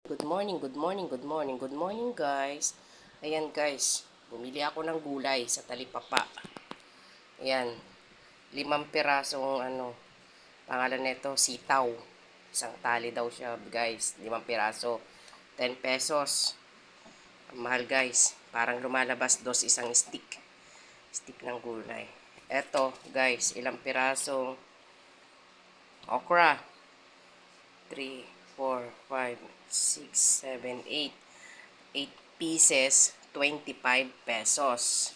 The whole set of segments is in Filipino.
Good morning, good morning, good morning, good morning guys. Ayan guys, bumili ako ng gulay sa talipapa. Ayan, 5 pirasong pangalan nito sitaw. Isang tali daw siya guys, 5 piraso. 10 pesos. Ang mahal guys, parang lumalabas dos isang stick. Stick ng gulay. Eto guys, ilang pirasong okra. 3, 4, 5, 6, 7, 8. 8 pieces, 25 pesos.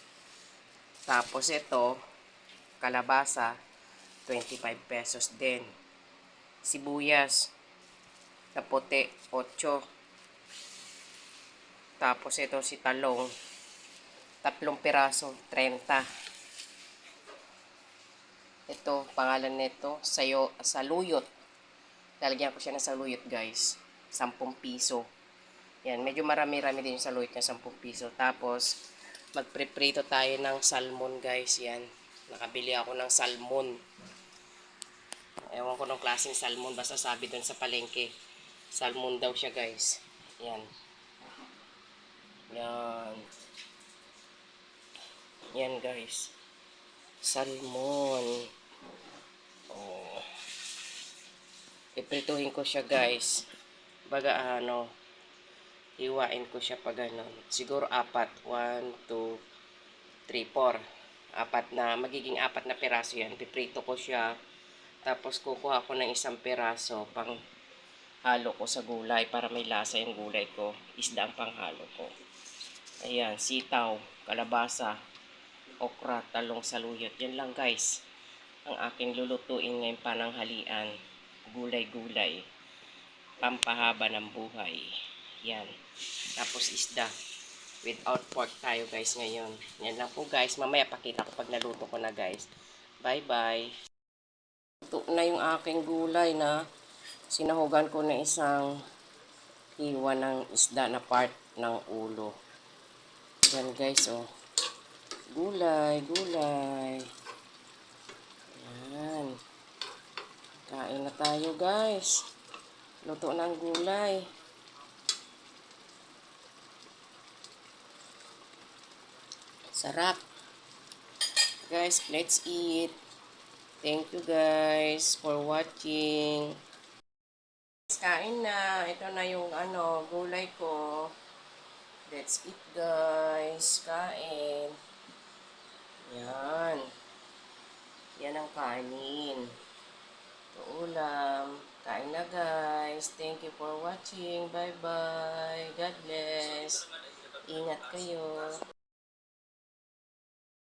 Tapos ito, kalabasa, 25 pesos din. Sibuyas, na puti, 8. Tapos ito si talong, 3 piraso, 30. Ito, pangalan nito, saluyot. Lalagyan ko siya ng saluyot guys, 10 piso. Yan, medyo marami-rami din yung saluyot niya, 10 piso. Tapos, magpreprito tayo ng salmon guys, yan. Nakabili ako ng salmon. Ewan ko ng klaseng salmon, basta sabi dun sa palengke. Salmon daw siya guys. Yan. Yan. Yan guys. Salmon. Oh. Iprituhin ko siya guys. Baga hiwain ko siya pag ganon. Siguro 4. 1, 2, 3, 4. Magiging 4 na piraso yan. Piprito ko siya. Tapos kukuha ko ng 1 piraso pang halo ko sa gulay para may lasa yung gulay ko. Isda ang panghalo ko. Ayan, sitaw, kalabasa, okra, talong, saluyot. Yan lang guys. Ang aking lulutuin ngayong pananghalian. Gulay-gulay. Pampahaba ng buhay. Yan. Tapos isda. Without pork tayo guys ngayon. Yan lang po guys. Mamaya pakita ko pag naluto ko na guys. Bye bye. Ito na yung aking gulay na sinahugan ko na isang hiwa ng isda na part ng ulo. Yan guys oh. Gulay, gulay. Yan. Kain na tayo guys. Luto ng gulay. Sarap. Guys, let's eat. Thank you guys for watching. Kain na. Ito na yung gulay ko. Let's eat guys. Kain. Yan. Yan ang kanin. Ito ulam. Kain na guys. Thank you for watching. Bye bye. God bless. Ingat kayo.